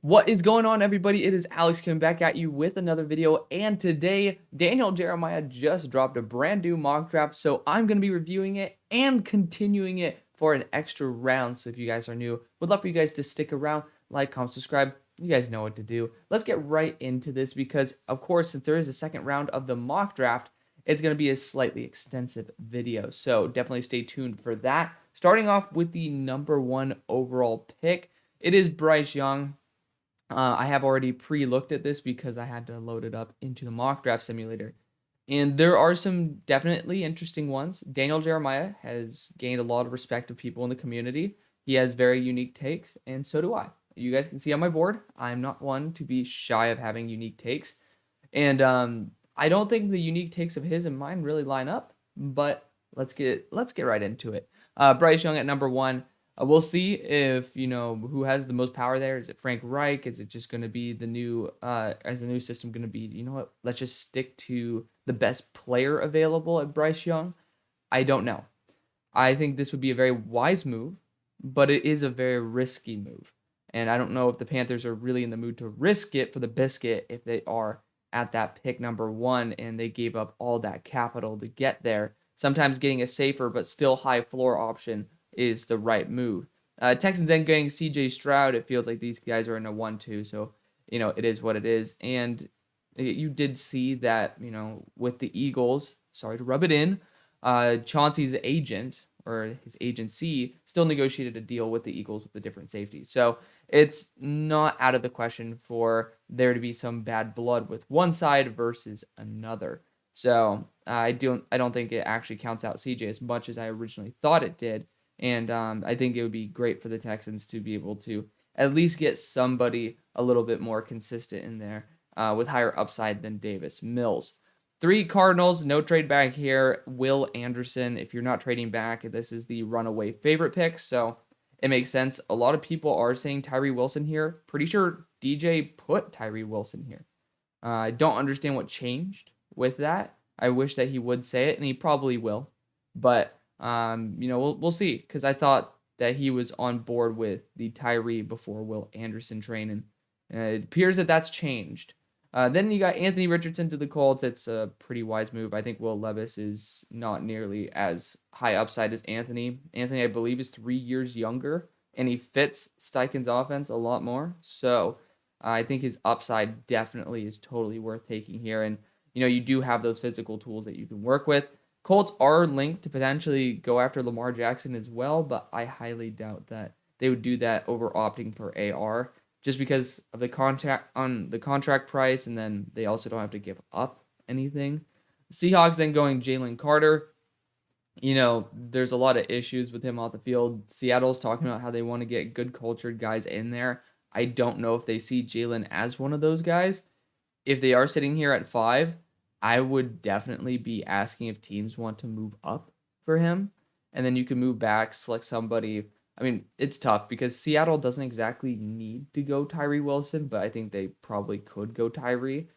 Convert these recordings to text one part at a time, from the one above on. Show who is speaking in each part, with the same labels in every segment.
Speaker 1: What is going on, everybody? It is Alex coming back at you with another video, and today Daniel Jeremiah just dropped a brand new mock draft, so I'm going to be reviewing it and continuing it for an extra round. So if you guys are new, would love for you guys to stick around, like, comment, subscribe. You guys know what to do. Let's get right into this because, of course, since there is a second round of the mock draft, it's going to be a slightly extensive video, so definitely stay tuned for that. Starting off with the #1 overall pick, it is Bryce Young. I have already pre-looked at this because I had to load it up into the mock draft simulator. And there are some definitely interesting ones. Daniel Jeremiah has gained a lot of respect of people in the community. He has very unique takes, and so do I. You guys can see on my board, I'm not one to be shy of having unique takes. And I don't think the unique takes of his and mine really line up, but let's get right into it. Bryce Young at #1. We'll see if, who has the most power there. Is it Frank Reich? Is it just going to be the new, is the new system going to be, you know what, let's just stick to the best player available at Bryce Young? I don't know. I think this would be a very wise move, but it is a very risky move. And I don't know if the Panthers are really in the mood to risk it for the biscuit if they are at that pick #1 and they gave up all that capital to get there. Sometimes getting a safer but still high floor option is the right move. Texans then getting CJ Stroud. It feels like these guys are in a 1-2, so it is what it is. And you did see that, with the Eagles, sorry to rub it in, Chauncey's agent or his agency still negotiated a deal with the Eagles with a different safety. So it's not out of the question for there to be some bad blood with one side versus another. So I don't think it actually counts out CJ as much as I originally thought it did. And I think it would be great for the Texans to be able to at least get somebody a little bit more consistent in there with higher upside than Davis Mills. 3 Cardinals, no trade back here. Will Anderson, if you're not trading back, this is the runaway favorite pick, so it makes sense. A lot of people are saying Tyree Wilson here. Pretty sure DJ put Tyree Wilson here. I don't understand what changed with that. I wish that he would say it, and he probably will. But we'll see, because I thought that he was on board with the Tyree before Will Anderson train, and it appears that that's changed. Then you got Anthony Richardson to the Colts. It's a pretty wise move. I think Will Levis is not nearly as high upside as Anthony. Anthony, I believe, is 3 years younger, and he fits Steichen's offense a lot more. So I think his upside definitely is totally worth taking here. And, you do have those physical tools that you can work with. Colts are linked to potentially go after Lamar Jackson as well, but I highly doubt that they would do that over opting for AR just because of the contract price, and then they also don't have to give up anything. Seahawks then going Jalen Carter. There's a lot of issues with him off the field. Seattle's talking about how they want to get good cultured guys in there. I don't know if they see Jalen as one of those guys. If they are sitting here at 5, I would definitely be asking if teams want to move up for him. And then you can move back, select somebody. I mean, it's tough because Seattle doesn't exactly need to go Tyree Wilson, but I think they probably could go Tyree.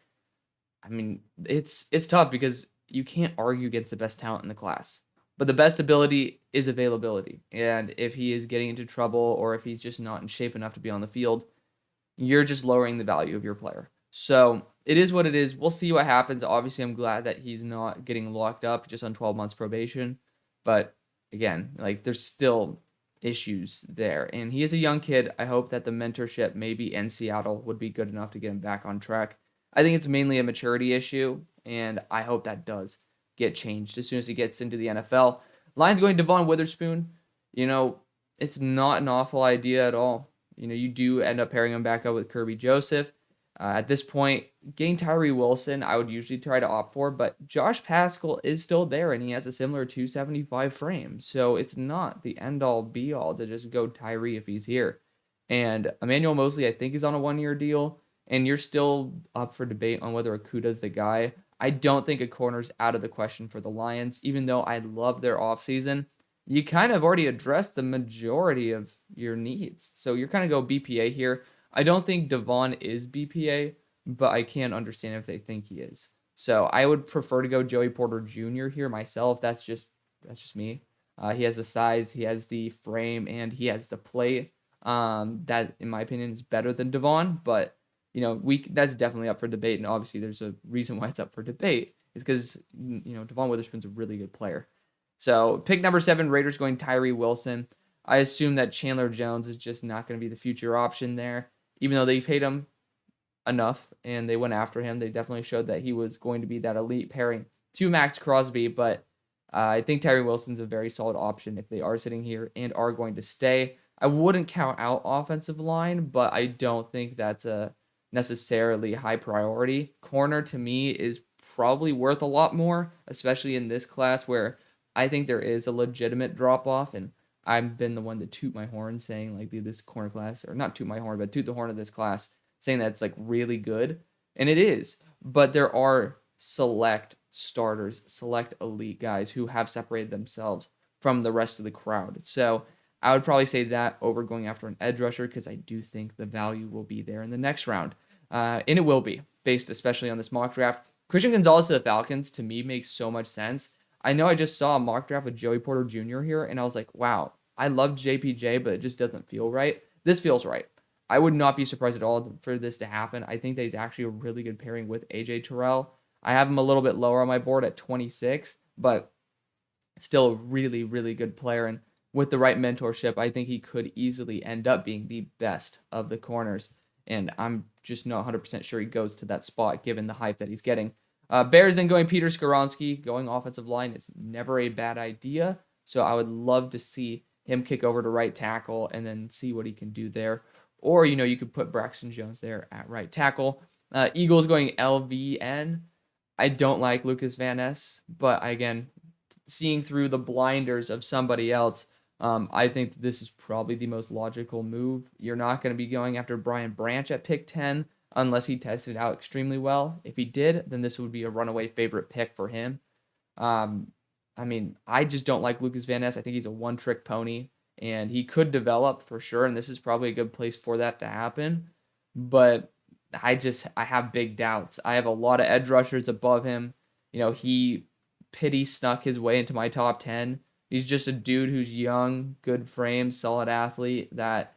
Speaker 1: I mean, it's tough because you can't argue against the best talent in the class. But the best ability is availability. And if he is getting into trouble or if he's just not in shape enough to be on the field, you're just lowering the value of your player. So it is what it is. We'll see what happens. Obviously, I'm glad that he's not getting locked up just on 12 months probation. But again, there's still issues there. And he is a young kid. I hope that the mentorship maybe in Seattle would be good enough to get him back on track. I think it's mainly a maturity issue, and I hope that does get changed as soon as he gets into the NFL. Lions going Devon Witherspoon. It's not an awful idea at all. You do end up pairing him back up with Kirby Joseph. At this point, getting Tyree Wilson, I would usually try to opt for, but Josh Paschal is still there, and he has a similar 275 frame, so it's not the end-all, be-all to just go Tyree if he's here. And Emmanuel Mosley, I think, is on a 1-year deal, and you're still up for debate on whether Okuda's the guy. I don't think a corner's out of the question for the Lions, even though I love their offseason. You kind of already addressed the majority of your needs, so you're kind of go BPA here. I don't think Devon is BPA, but I can understand if they think he is. So I would prefer to go Joey Porter Jr. here myself. That's just me. He has the size, he has the frame, and he has the play That, in my opinion, is better than Devon, but that's definitely up for debate. And obviously, there's a reason why it's up for debate. Is because Devon Witherspoon's a really good player. So pick number 7, Raiders going Tyree Wilson. I assume that Chandler Jones is just not going to be the future option there, even though they paid him enough and they went after him. They definitely showed that he was going to be that elite pairing to Max Crosby, but I think Tyree Wilson's a very solid option if they are sitting here and are going to stay. I wouldn't count out offensive line, but I don't think that's a necessarily high priority. Corner to me is probably worth a lot more, especially in this class where I think there is a legitimate drop off, and I've been the one to toot my horn saying like this corner class, or not toot my horn, but toot the horn of this class, saying that it's like really good, and it is. But there are select starters, select elite guys who have separated themselves from the rest of the crowd. So I would probably say that over going after an edge rusher, because I do think the value will be there in the next round. And it will be, based especially on this mock draft. Christian Gonzalez to the Falcons, to me, makes so much sense. I know I just saw a mock draft with Joey Porter Jr. here, and I was like, wow, I love JPJ, but it just doesn't feel right. This feels right. I would not be surprised at all for this to happen. I think that he's actually a really good pairing with AJ Terrell. I have him a little bit lower on my board at 26, but still a really, really good player. And with the right mentorship, I think he could easily end up being the best of the corners. And I'm just not 100% sure he goes to that spot given the hype that he's getting. Bears then going Peter Skoronski, going offensive line. It's never a bad idea. So I would love to see him kick over to right tackle and then see what he can do there. Or, you could put Braxton Jones there at right tackle. Eagles going LVN. I don't like Lucas Van Ness, but again, seeing through the blinders of somebody else, I think this is probably the most logical move. You're not going to be going after Brian Branch at pick 10 unless he tested out extremely well. If he did, then this would be a runaway favorite pick for him. I just don't like Lucas Van Ness. I think he's a one-trick pony, and he could develop for sure, and this is probably a good place for that to happen. But I have big doubts. I have a lot of edge rushers above him. He snuck his way into my top 10. He's just a dude who's young, good frame, solid athlete, that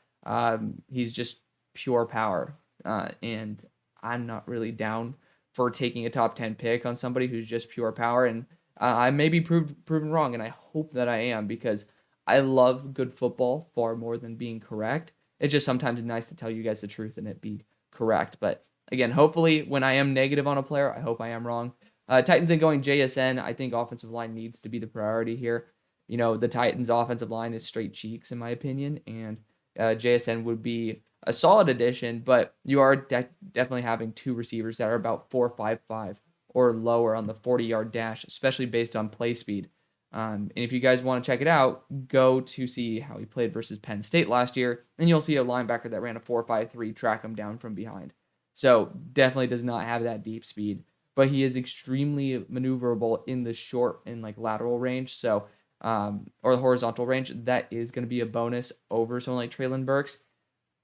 Speaker 1: he's just pure power. And I'm not really down for taking a top 10 pick on somebody who's just pure power. And I may be proven wrong, and I hope that I am, because I love good football far more than being correct. It's just sometimes nice to tell you guys the truth and it be correct. But again, hopefully when I am negative on a player, I hope I am wrong. Titans then going JSN. I think offensive line needs to be the priority here. The Titans offensive line is straight cheeks in my opinion, and JSN would be a solid addition, but you are definitely having two receivers that are about 4.55 or lower on the 40-yard dash, especially based on play speed. And if you guys want to check it out, go to see how he played versus Penn State last year, and you'll see a linebacker that ran a 4.53 track him down from behind. So definitely does not have that deep speed, but he is extremely maneuverable in the short and lateral range. So, or the horizontal range. That is going to be a bonus over someone like Treylon Burks.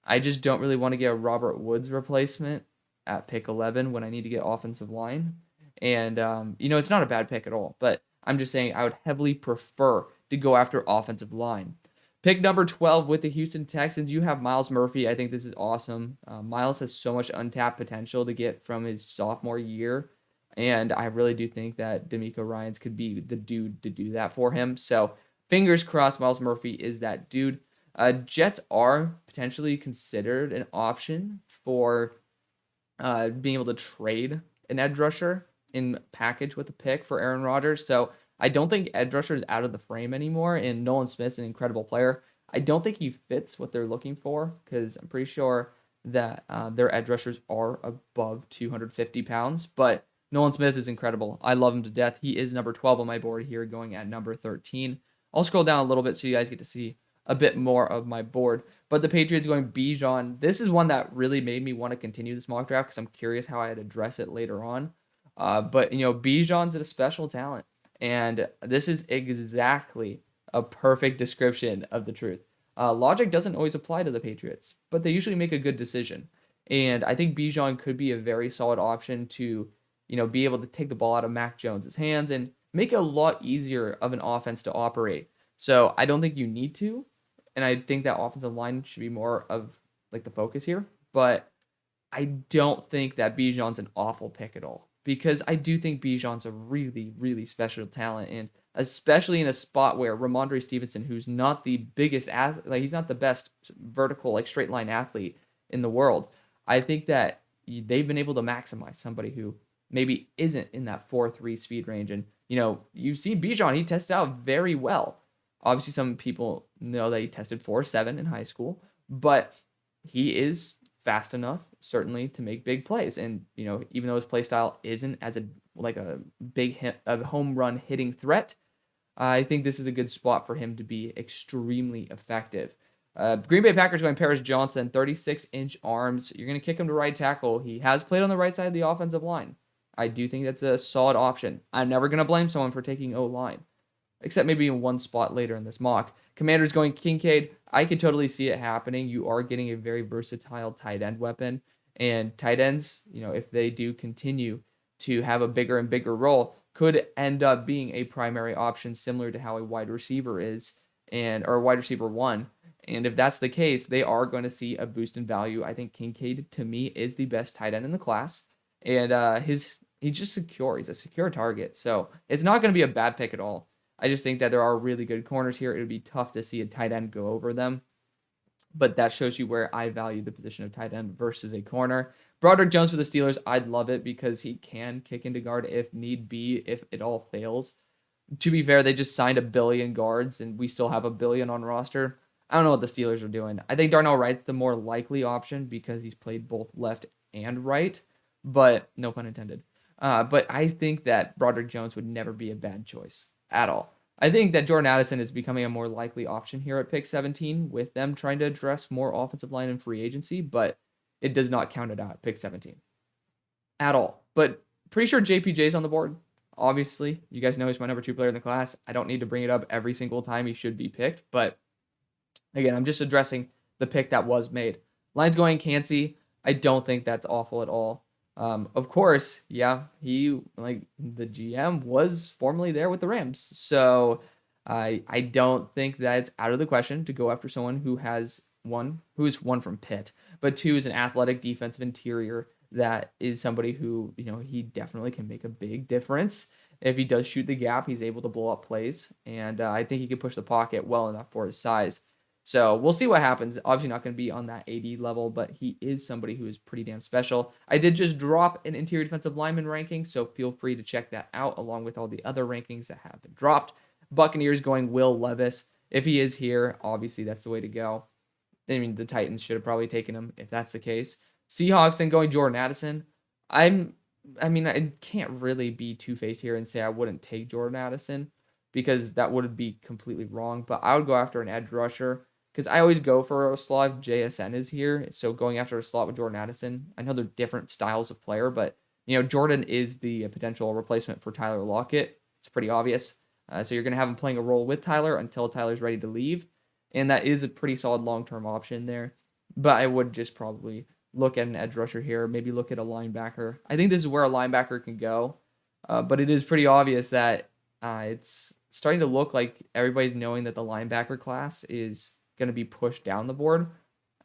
Speaker 1: I just don't really want to get a Robert Woods replacement at pick 11 when I need to get offensive line. And, it's not a bad pick at all, but I'm just saying I would heavily prefer to go after offensive line. Pick number 12 with the Houston Texans, you have Myles Murphy. I think this is awesome. Myles has so much untapped potential to get from his sophomore year, and I really do think that D'Amico Ryans could be the dude to do that for him. So fingers crossed Myles Murphy is that dude. Jets are potentially considered an option for being able to trade an edge rusher in package with a pick for Aaron Rodgers. So I don't think edge rusher is out of the frame anymore, and Nolan Smith's an incredible player. I don't think he fits what they're looking for, because I'm pretty sure that their edge rushers are above 250 pounds, but Nolan Smith is incredible. I love him to death. He is number 12 on my board here, going at number 13. I'll scroll down a little bit so you guys get to see a bit more of my board. But the Patriots going Bijan. This is one that really made me want to continue this mock draft, because I'm curious how I'd address it later on. But Bijan's a special talent, and this is exactly a perfect description of the truth. Logic doesn't always apply to the Patriots, but they usually make a good decision. And I think Bijan could be a very solid option to, be able to take the ball out of Mac Jones's hands and make it a lot easier of an offense to operate. So I don't think you need to, and I think that offensive line should be more of like the focus here. But I don't think that Bijan's an awful pick at all, because I do think Bijan's a really, really special talent, and especially in a spot where Ramondre Stevenson, who's not the biggest athlete, like he's not the best vertical, like straight line athlete in the world, I think that they've been able to maximize somebody who maybe isn't in that 4.3 speed range. And, you see Bijan, he tested out very well. Obviously, some people know that he tested 4.7 in high school, but he is fast enough, certainly, to make big plays. And, even though his play style isn't as a big a home run hitting threat, I think this is a good spot for him to be extremely effective. Green Bay Packers going Paris Johnson, 36-inch arms. You're going to kick him to right tackle. He has played on the right side of the offensive line. I do think that's a solid option. I'm never going to blame someone for taking O-line, except maybe in one spot later in this mock. Commanders going Kincaid. I could totally see it happening. You are getting a very versatile tight end weapon. And tight ends, if they do continue to have a bigger and bigger role, could end up being a primary option, similar to how a wide receiver is, or a wide receiver one. And if that's the case, they are going to see a boost in value. I think Kincaid, to me, is the best tight end in the class. And he's just secure. He's a secure target. So it's not going to be a bad pick at all. I just think that there are really good corners here. It would be tough to see a tight end go over them. But that shows you where I value the position of tight end versus a corner. Broderick Jones for the Steelers, I'd love it because he can kick into guard if need be, if it all fails. To be fair, they just signed 1 billion guards, and we still have 1 billion on roster. I don't know what the Steelers are doing. I think Darnell Wright's the more likely option because he's played both left and right, but no pun intended. But I think that Broderick Jones would never be a bad choice at all. I think that Jordan Addison is becoming a more likely option here at pick 17 with them trying to address more offensive line and free agency, but it does not count it out at pick 17 at all. But pretty sure JPJ's on the board. Obviously, you guys know he's my number 2 player in the class. I don't need to bring it up every single time he should be picked, but again, I'm just addressing the pick that was made. Lions going Cansey. I don't think that's awful at all. Of course, yeah, he, like the GM, was formerly there with the Rams. So I don't think that it's out of the question to go after someone who is one from Pitt, but 2 is an athletic defensive interior that is somebody who, he definitely can make a big difference. If he does shoot the gap, he's able to blow up plays. And I think he can push the pocket well enough for his size. So we'll see what happens. Obviously not going to be on that AD level, but he is somebody who is pretty damn special. I did just drop an interior defensive lineman ranking, so feel free to check that out along with all the other rankings that have been dropped. Buccaneers going Will Levis. If he is here, obviously that's the way to go. I mean, the Titans should have probably taken him if that's the case. Seahawks then going Jordan Addison. I can't really be two-faced here and say I wouldn't take Jordan Addison because that would be completely wrong, but I would go after an edge rusher. Because I always go for a slot if JSN is here. So going after a slot with Jordan Addison, I know they're different styles of player, but Jordan is the potential replacement for Tyler Lockett. It's pretty obvious. So you're going to have him playing a role with Tyler until Tyler's ready to leave. And that is a pretty solid long-term option there. But I would just probably look at an edge rusher here, maybe look at a linebacker. I think this is where a linebacker can go. But it is pretty obvious that it's starting to look like everybody's knowing that the linebacker class is going to be pushed down the board.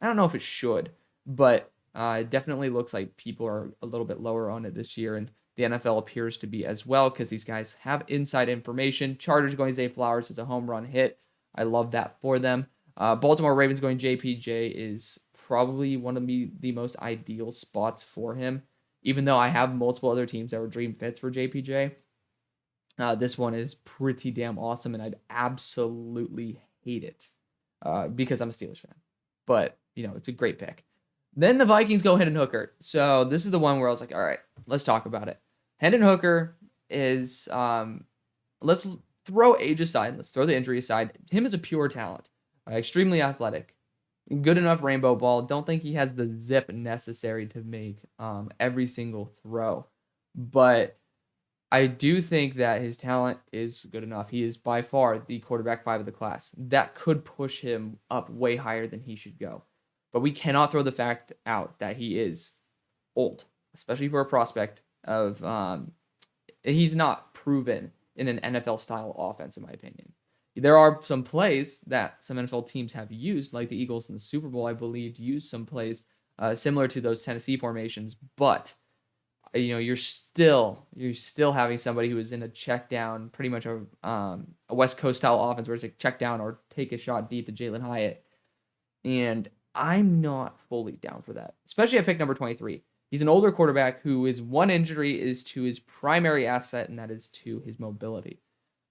Speaker 1: I don't know if it should, but it definitely looks like people are a little bit lower on it this year, and the NFL appears to be as well because these guys have inside information. Chargers going Zay Flowers is a home run hit. I love that for them. Baltimore Ravens going JPJ is probably one of the most ideal spots for him, even though I have multiple other teams that were dream fits for JPJ. This one is pretty damn awesome, and I'd absolutely hate it. Because I'm a Steelers fan. But, it's a great pick. Then the Vikings go Hendon Hooker. So this is the one where I was like, all right, let's talk about it. Hendon Hooker is, let's throw age aside. Let's throw the injury aside. Him is a pure talent. Extremely athletic. Good enough rainbow ball. Don't think he has the zip necessary to make every single throw. But I do think that his talent is good enough. He is by far the quarterback 5 of the class. That could push him up way higher than he should go. But we cannot throw the fact out that he is old, especially for a prospect of he's not proven in an NFL-style offense, in my opinion. There are some plays that some NFL teams have used, like the Eagles in the Super Bowl, I believe, used some plays similar to those Tennessee formations, but you're still having somebody who is in a check down, pretty much a West Coast style offense where it's like check down or take a shot deep to Jalen Hyatt. And I'm not fully down for that, especially at pick number 23. He's an older quarterback who his one injury is to his primary asset, and that is to his mobility.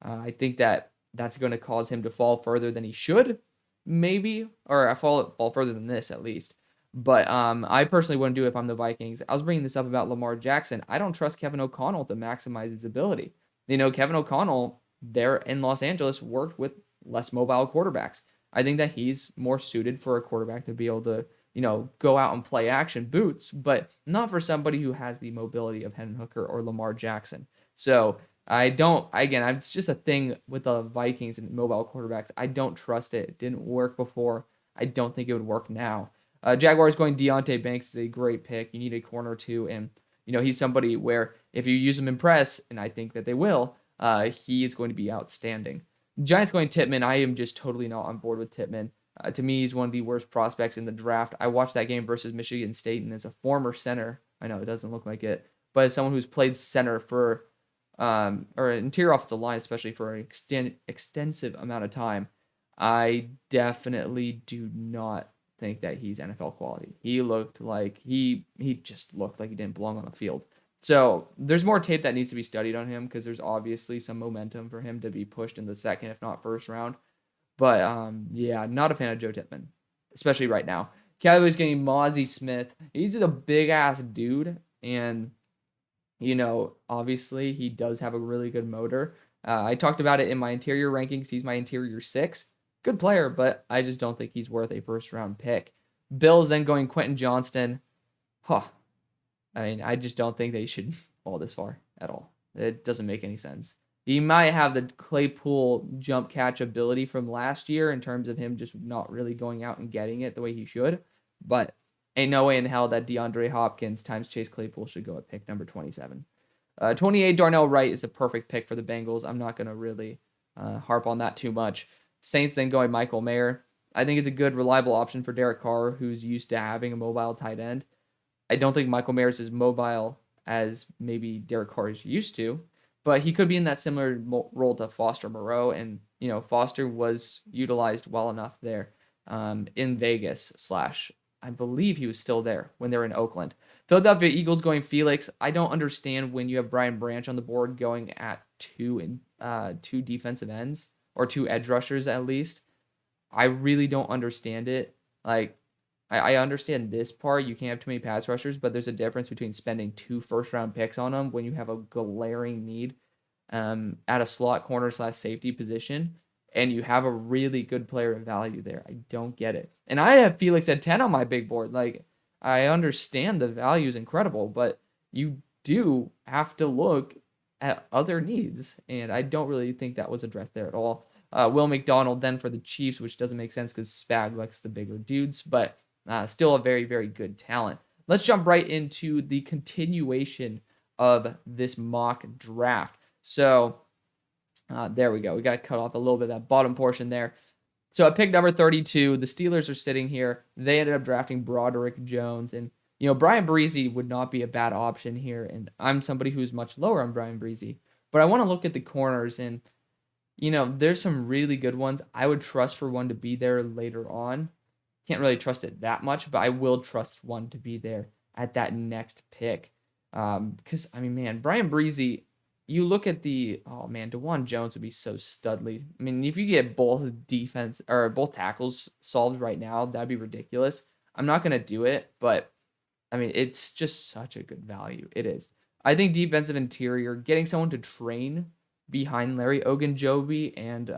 Speaker 1: I think that's going to cause him to fall further than he should, maybe, or fall further than this at least. But I personally wouldn't do it if I'm the Vikings. I was bringing this up about Lamar Jackson. I don't trust Kevin O'Connell to maximize his ability. Kevin O'Connell there in Los Angeles worked with less mobile quarterbacks. I think that he's more suited for a quarterback to be able to, go out and play action boots, but not for somebody who has the mobility of Hendon Hooker or Lamar Jackson. So it's just a thing with the Vikings and mobile quarterbacks. I don't trust it. It didn't work before. I don't think it would work now. Jaguars going Deonte Banks is a great pick. You need a corner too, and he's somebody where if you use him in press, and I think that they will, he is going to be outstanding. Giants going Tippmann. I am just totally not on board with Tippmann. To me, he's one of the worst prospects in the draft. I watched that game versus Michigan State, and as a former center, I know it doesn't look like it, but as someone who's played center for or interior offensive line, especially for an extensive amount of time, I definitely do not think that he's NFL quality. He just looked like he didn't belong on the field. So there's more tape that needs to be studied on him because there's obviously some momentum for him to be pushed in the second, if not first round. But not a fan of Joe Tippmann, especially right now. Cowboys getting Mozzie Smith. He's just a big ass dude, and obviously he does have a really good motor. I talked about it in my interior rankings. He's my interior 6. Good player, but I just don't think he's worth a first-round pick. Bills then going Quentin Johnston. I just don't think they should fall this far at all. It doesn't make any sense. He might have the Claypool jump catch ability from last year in terms of him just not really going out and getting it the way he should, but ain't no way in hell that DeAndre Hopkins times Chase Claypool should go at pick number 27. 28, Darnell Wright is a perfect pick for the Bengals. I'm not going to really harp on that too much. Saints then going Michael Mayer. I think it's a good, reliable option for Derek Carr, who's used to having a mobile tight end. I don't think Michael Mayer is as mobile as maybe Derek Carr is used to, but he could be in that similar role to Foster Moreau, and Foster was utilized well enough there in Vegas / I believe he was still there when they were in Oakland. Philadelphia Eagles going Felix. I don't understand when you have Brian Branch on the board going at two defensive ends or 2 edge rushers at least. I really don't understand it. Like, I understand this part. You can't have too many pass rushers, but there's a difference between spending 2 first-round picks on them when you have a glaring need at a slot corner / safety position, and you have a really good player of value there. I don't get it. And I have Felix at 10 on my big board. Like, I understand the value is incredible, but you do have to look at other needs, and I don't really think that was addressed there at all. Will McDonald then for the Chiefs, which doesn't make sense because Spag likes the bigger dudes, but still a very, very good talent. Let's jump right into the continuation of this mock draft. So there we go. We got to cut off a little bit of that bottom portion there. So at pick number 32, the Steelers are sitting here. They ended up drafting Broderick Jones, and Brian Breezy would not be a bad option here, and I'm somebody who's much lower on Brian Breezy. But I want to look at the corners, and there's some really good ones. I would trust for one to be there later on. Can't really trust it that much, but I will trust one to be there at that next pick. Because, Brian Breezy, you look at DeJuan Jones would be so studly. I mean, if you get both defense or both tackles solved right now, that'd be ridiculous. I'm not going to do it, but it's just such a good value. It is. I think defensive interior, getting someone to train behind Larry Ogunjobi and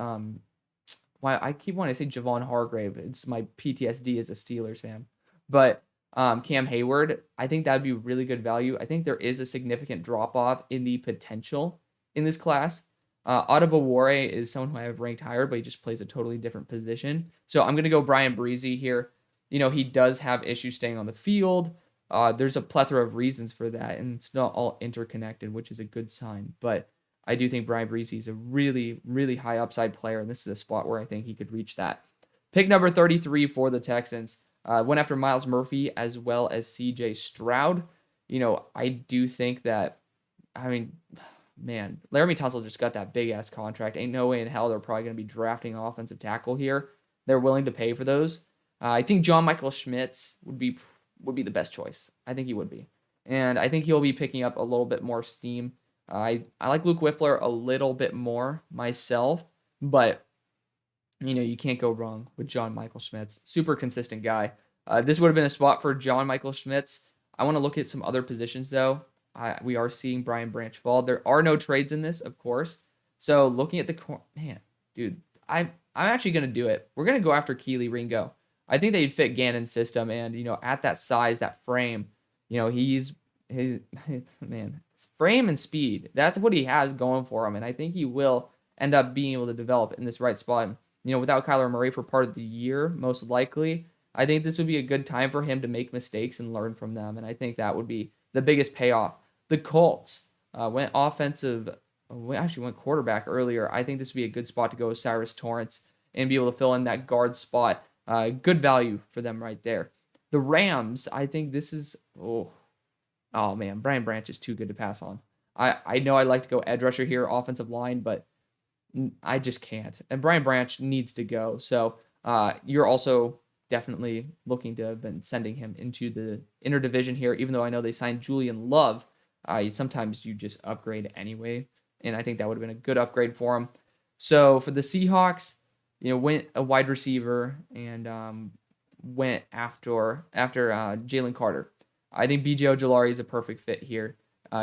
Speaker 1: I keep wanting to say Javon Hargrave. It's my PTSD as a Steelers fan. But Cam Hayward, I think that would be really good value. I think there is a significant drop-off in the potential in this class. Adebawore is someone who I have ranked higher, but he just plays a totally different position. So I'm going to go Brian Breezy here. He does have issues staying on the field. There's a plethora of reasons for that, and it's not all interconnected, which is a good sign. But I do think Brian Breezy is a really, really high upside player, and this is a spot where I think he could reach that. Pick number 33 for the Texans. Went after Miles Murphy as well as CJ Stroud. I do think that, I mean, man, Laramie Tunsil just got that big ass contract. Ain't no way in hell they're probably going to be drafting offensive tackle here. They're willing to pay for those. I think John Michael Schmitz would be the best choice. I think he would be, and I think he'll be picking up a little bit more steam. I like Luke Whippler a little bit more myself, but you can't go wrong with John Michael Schmitz. Super consistent guy. This would have been a spot for John Michael Schmitz. I want to look at some other positions though. We are seeing Brian Branch fall. There are no trades in this, of course. So looking at man, dude, I'm actually gonna do it. We're gonna go after Keely Ringo. I think they'd fit Gannon's system, and at that size, that frame, his man, frame and speed. That's what he has going for him, and I think he will end up being able to develop in this right spot. Without Kyler Murray for part of the year, most likely, I think this would be a good time for him to make mistakes and learn from them, and I think that would be the biggest payoff. The Colts went quarterback earlier. I think this would be a good spot to go with Cyrus Torrance and be able to fill in that guard spot. Good value for them right there. The Rams, I think this is, oh man, Brian Branch is too good to pass on. I know I like to go edge rusher here, offensive line, but I just can't. And Brian Branch needs to go. So you're also definitely looking to have been sending him into the interdivision here, even though I know they signed Julian Love. Sometimes you just upgrade anyway, and I think that would have been a good upgrade for him. So for the Seahawks, went a wide receiver and went after Jalen Carter. I think B.J. Ojolari is a perfect fit here.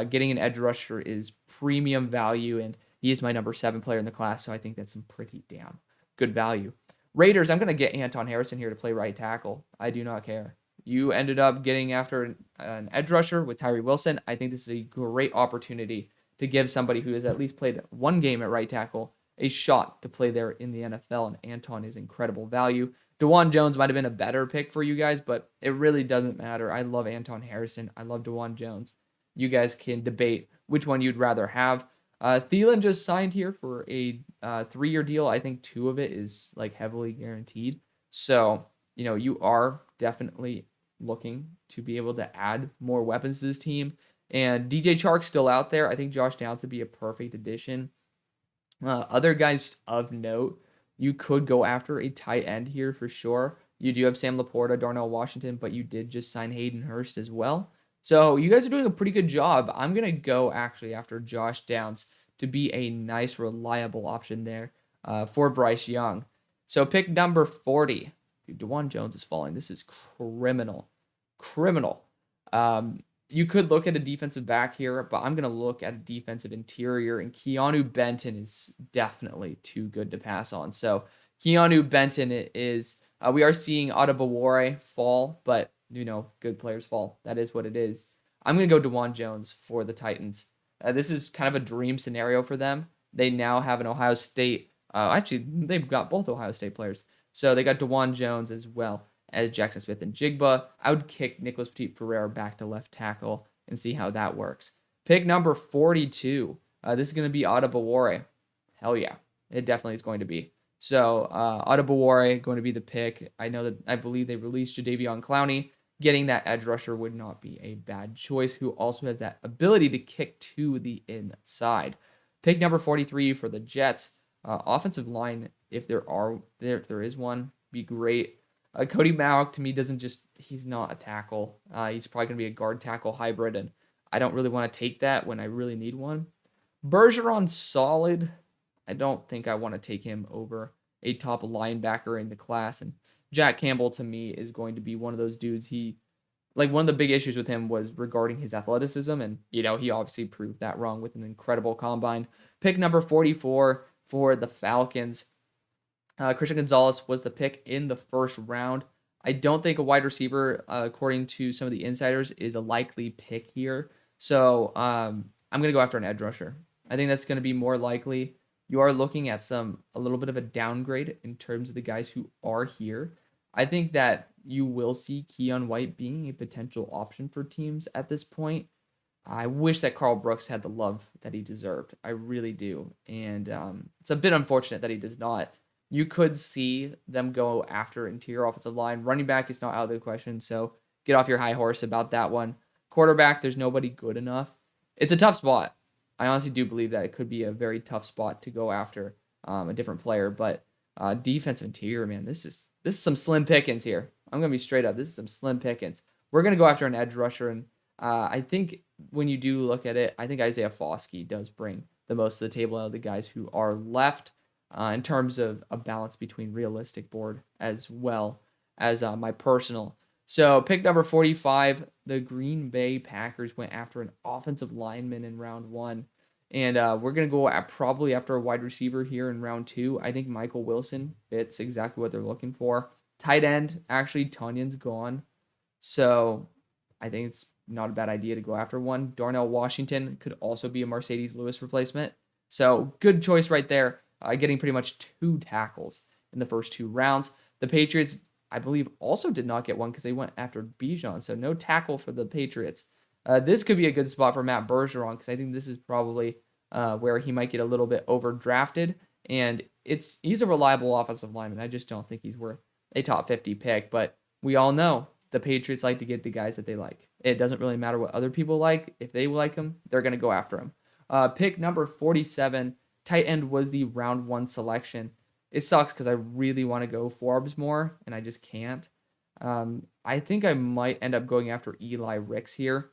Speaker 1: Getting an edge rusher is premium value, and he is my number 7 player in the class, so I think that's some pretty damn good value. Raiders, I'm going to get Anton Harrison here to play right tackle. I do not care. You ended up getting after an edge rusher with Tyree Wilson. I think this is a great opportunity to give somebody who has at least played one game at right tackle a shot to play there in the NFL, and Anton is incredible value. DeJuan Jones might have been a better pick for you guys, but it really doesn't matter. I love Anton Harrison. I love DeJuan Jones. You guys can debate which one you'd rather have. Thielen just signed here for a 3-year deal. I think 2 of it is heavily guaranteed. So, you are definitely looking to be able to add more weapons to this team. And DJ Chark's still out there. I think Josh Downs would be a perfect addition. Other guys of note, you could go after a tight end here for sure. You do have Sam Laporta, Darnell Washington, but you did just sign Hayden Hurst as well. So you guys are doing a pretty good job. I'm going to go actually after Josh Downs to be a nice, reliable option there for Bryce Young. So pick number 40. Dude, DeJuan Jones is falling. This is criminal. You could look at a defensive back here, but I'm going to look at a defensive interior, and Keanu Benton is definitely too good to pass on. So Keanu Benton is, we are seeing Adebawore fall, but good players fall. That is what it is. I'm going to go DeJuan Jones for the Titans. This is kind of a dream scenario for them. They now have an Ohio State, actually, they've got both Ohio State players. So they got DeJuan Jones as well as Jackson Smith and Jigba. I would kick Nicholas Petit-Ferrer back to left tackle and see how that works. Pick number 42. This is going to be Adebawore. Hell yeah. It definitely is going to be. So Adebawore going to be the pick. I believe they released Jadeveon Clowney. Getting that edge rusher would not be a bad choice, who also has that ability to kick to the inside. Pick number 43 for the Jets. Offensive line, if there is one, be great. Cody Mauch, to me, he's not a tackle. He's probably going to be a guard tackle hybrid, and I don't really want to take that when I really need one. Bergeron's solid. I don't think I want to take him over a top linebacker in the class, and Jack Campbell, to me, is going to be one of those dudes. One of the big issues with him was regarding his athleticism, and, he obviously proved that wrong with an incredible combine. Pick number 44 for the Falcons. Christian Gonzalez was the pick in the first round. I don't think a wide receiver, according to some of the insiders, is a likely pick here. So I'm going to go after an edge rusher. I think that's going to be more likely. You are looking at a little bit of a downgrade in terms of the guys who are here. I think that you will see Keon White being a potential option for teams at this point. I wish that Carl Brooks had the love that he deserved. I really do. And it's a bit unfortunate that he does not. You could see them go after interior offensive line. Running back is not out of the question, so get off your high horse about that one. Quarterback, there's nobody good enough. It's a tough spot. I honestly do believe that it could be a very tough spot to go after a different player. But defensive interior, man, this is some slim pickings here. I'm going to be straight up. This is some slim pickings. We're going to go after an edge rusher, and I think when you do look at it, I think Isaiah Foskey does bring the most to the table out of the guys who are left in terms of a balance between realistic board as well as my personal. So pick number 45, the Green Bay Packers went after an offensive lineman in round 1. And we're going to go probably after a wide receiver here in round 2. I think Michael Wilson fits exactly what they're looking for. Tight end, actually, Tunyon's gone. So I think it's not a bad idea to go after one. Darnell Washington could also be a Mercedes Lewis replacement. So good choice right there, getting pretty much 2 tackles in the first 2 rounds. The Patriots, I believe, also did not get one because they went after Bijan. So no tackle for the Patriots. This could be a good spot for Matt Bergeron because I think this is probably where he might get a little bit overdrafted. And he's a reliable offensive lineman. I just don't think he's worth a top 50 pick. But we all know the Patriots like to get the guys that they like. It doesn't really matter what other people like. If they like them, they're going to go after him. Pick number 47, tight end was the round 1 selection. It sucks because I really want to go Forbes more, and I just can't. I think I might end up going after Eli Ricks here.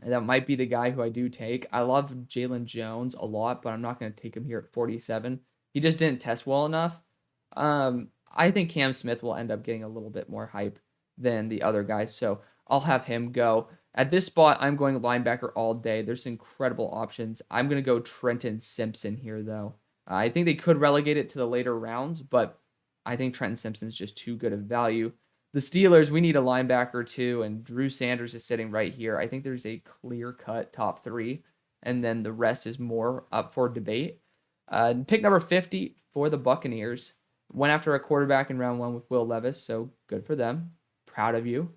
Speaker 1: That might be the guy who I do take. I love Jalen Jones a lot, but I'm not going to take him here at 47. He just didn't test well enough. I think Cam Smith will end up getting a little bit more hype than the other guys, so I'll have him go. At this spot, I'm going linebacker all day. There's incredible options. I'm going to go Trenton Simpson here, though. I think they could relegate it to the later rounds, but I think Trenton Simpson's just too good of value. The Steelers, we need a linebacker too, and Drew Sanders is sitting right here. I think there's a clear-cut top 3, and then the rest is more up for debate. Pick number 50 for the Buccaneers. Went after a quarterback in round 1 with Will Levis, so good for them. Proud of you.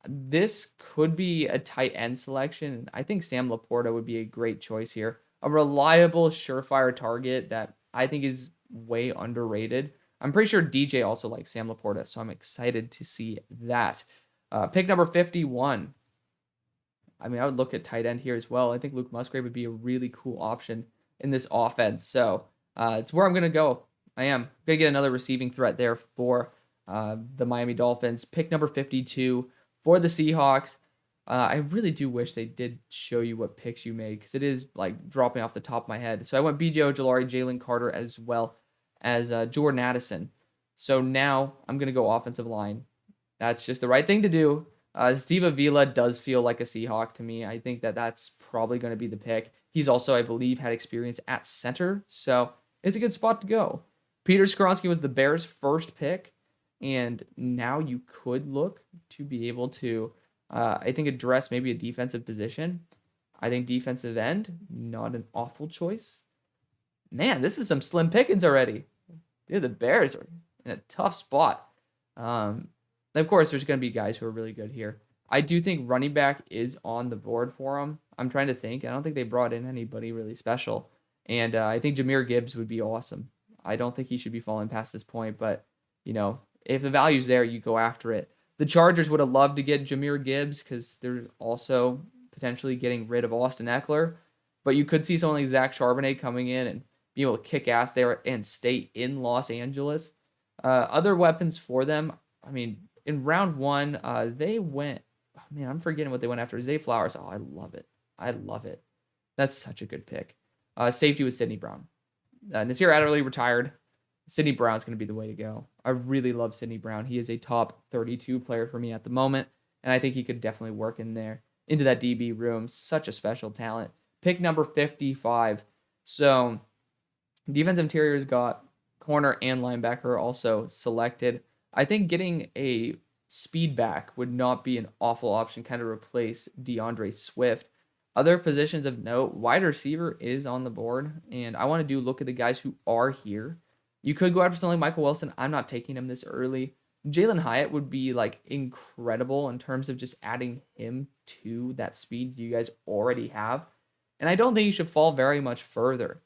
Speaker 1: This could be a tight end selection. I think Sam Laporta would be a great choice here. A reliable, surefire target that I think is way underrated. I'm pretty sure DJ also likes Sam Laporta, so I'm excited to see that. Pick number 51. I mean, I would look at tight end here as well. I think Luke Musgrave would be a really cool option in this offense. So it's where I'm going to go. I am going to get another receiving threat there for the Miami Dolphins. Pick number 52 for the Seahawks. I really do wish they did show you what picks you made because it is like dropping off the top of my head. So I went B.J. Ojolari, Jalen Carter, as well as Jordan Addison. So now I'm going to go offensive line. That's just the right thing to do. Steve Avila does feel like a Seahawk to me. I think that that's probably going to be the pick. He's also, I believe, had experience at center. So it's a good spot to go. Peter Skoronski was the Bears' first pick. And now you could look to be able to, I think, address maybe a defensive position. I think defensive end, not an awful choice. Man, this is some slim pickings already. Dude, the Bears are in a tough spot. Of course, there's going to be guys who are really good here. I do think running back is on the board for them. I'm trying to think. I don't think they brought in anybody really special. And I think Jahmyr Gibbs would be awesome. I don't think he should be falling past this point, but, you know, if the value's there, you go after it. The Chargers would have loved to get Jahmyr Gibbs because they're also potentially getting rid of Austin Eckler. But you could see someone like Zach Charbonnet coming in and being able to kick ass there and stay in Los Angeles. Other weapons for them, I mean, in round 1, they went, oh man, I'm forgetting what they went after. Zay Flowers. Oh, I love it. I love it. That's such a good pick. Safety was Sidney Brown. Nasir Adderley retired. Sidney Brown's going to be the way to go. I really love Sidney Brown. He is a top 32 player for me at the moment, and I think he could definitely work in there into that DB room. Such a special talent. Pick number 55. So defensive interiors got corner and linebacker also selected. I think getting a speed back would not be an awful option, kind of replace DeAndre Swift. Other positions of note, wide receiver is on the board, and I want to look at the guys who are here. You could go after something like Michael Wilson. I'm not taking him this early. Jalen Hyatt would be like incredible in terms of just adding him to that speed you guys already have. And I don't think he should fall very much further.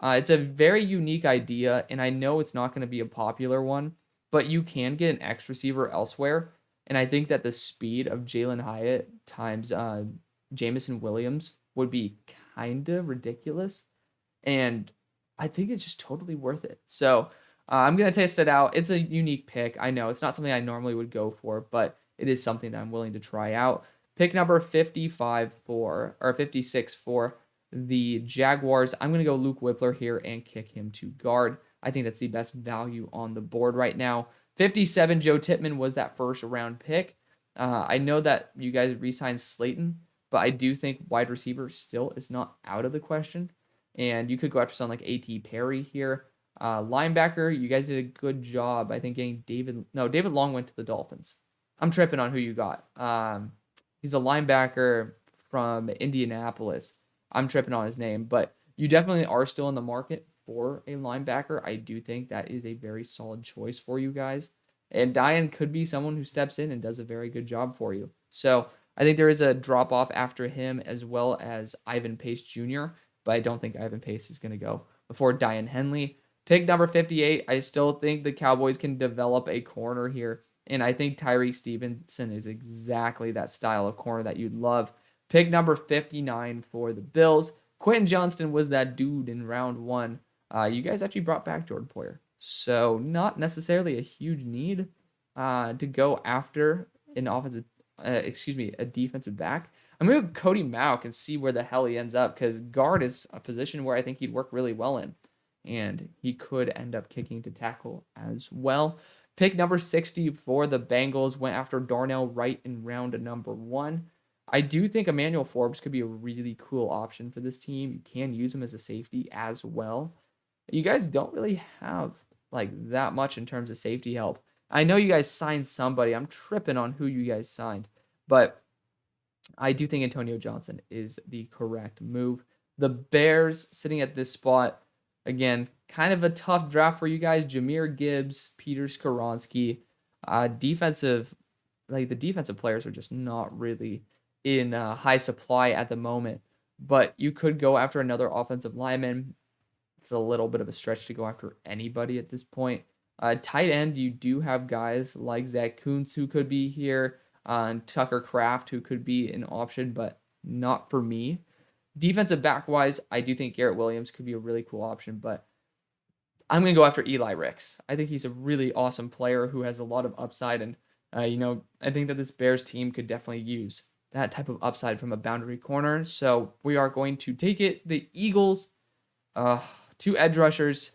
Speaker 1: It's a very unique idea, and I know it's not going to be a popular one, but you can get an X receiver elsewhere. And I think that the speed of Jalen Hyatt times Jameson Williams would be kind of ridiculous. And I think it's just totally worth it. So I'm going to test it out. It's a unique pick. I know it's not something I normally would go for, but it is something that I'm willing to try out. Pick number 56 for the Jaguars. I'm going to go Luke Whippler here and kick him to guard. I think that's the best value on the board right now. 57, Joe Tippmann was that first round pick. I know that you guys re-signed Slayton, but I do think wide receiver still is not out of the question. And you could go after something like A.T. Perry here. Linebacker, you guys did a good job, I think, getting David Long went to the Dolphins. I'm tripping on who you got. He's a linebacker from Indianapolis. I'm tripping on his name, but you definitely are still in the market for a linebacker. I do think that is a very solid choice for you guys. And Diane could be someone who steps in and does a very good job for you. So I think there is a drop off after him, as well as Ivan Pace Jr., but I don't think Ivan Pace is going to go before Diane Henley. Pick number 58, I still think the Cowboys can develop a corner here. And I think Tyreek Stevenson is exactly that style of corner that you'd love. Pick number 59 for the Bills. Quentin Johnston was that dude in round 1. You guys actually brought back Jordan Poyer. So not necessarily a huge need to go after an a defensive back. I'm going to go Cody Mauch and see where the hell he ends up, because guard is a position where I think he'd work really well in. And he could end up kicking to tackle as well. Pick number 60 for the Bengals went after Darnell Wright in round number 1. I do think Emmanuel Forbes could be a really cool option for this team. You can use him as a safety as well. You guys don't really have like that much in terms of safety help. I know you guys signed somebody. I'm tripping on who you guys signed, but I do think Antonio Johnson is the correct move. The Bears sitting at this spot, again, kind of a tough draft for you guys. Jahmyr Gibbs, Peter Skoronski, the defensive players are just not really in high supply at the moment. But you could go after another offensive lineman. It's a little bit of a stretch to go after anybody at this point. Tight end, you do have guys like Zach Kuntz who could be here, and Tucker Kraft who could be an option, but not for me. Defensive back-wise, I do think Garrett Williams could be a really cool option, but I'm going to go after Eli Ricks. I think he's a really awesome player who has a lot of upside, and I think that this Bears team could definitely use that type of upside from a boundary corner. So we are going to take it. The Eagles, 2 edge rushers.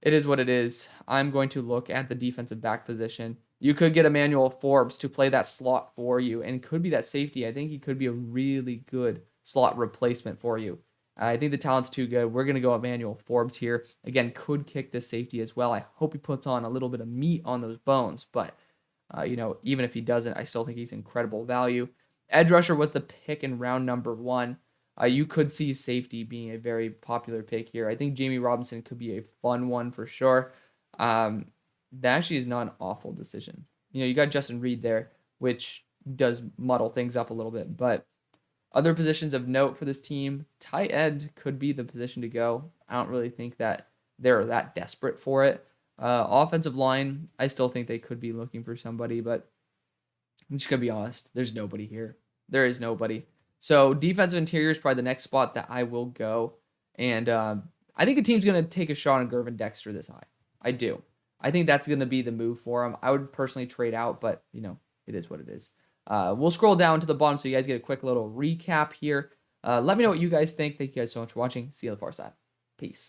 Speaker 1: It is what it is. I'm going to look at the defensive back position. You could get Emmanuel Forbes to play that slot for you, and could be that safety. I think he could be a really good slot replacement for you. I think the talent's too good. We're going to go Emmanuel Forbes here. Again, could kick the safety as well. I hope he puts on a little bit of meat on those bones, but even if he doesn't, I still think he's incredible value. Edge rusher was the pick in round number 1. You could see safety being a very popular pick here. I think Jamie Robinson could be a fun one for sure. That actually is not an awful decision. You got Justin Reed there, which does muddle things up a little bit. But other positions of note for this team, tight end could be the position to go. I don't really think that they're that desperate for it. Offensive line, I still think they could be looking for somebody, but I'm just going to be honest. There's nobody here. There is nobody. So defensive interior is probably the next spot that I will go. And I think a team's going to take a shot on Gervin Dexter this high. I do. I think that's going to be the move for him. I would personally trade out, but, it is what it is. We'll scroll down to the bottom so you guys get a quick little recap here. Let me know what you guys think. Thank you guys so much for watching. See you on the far side. Peace.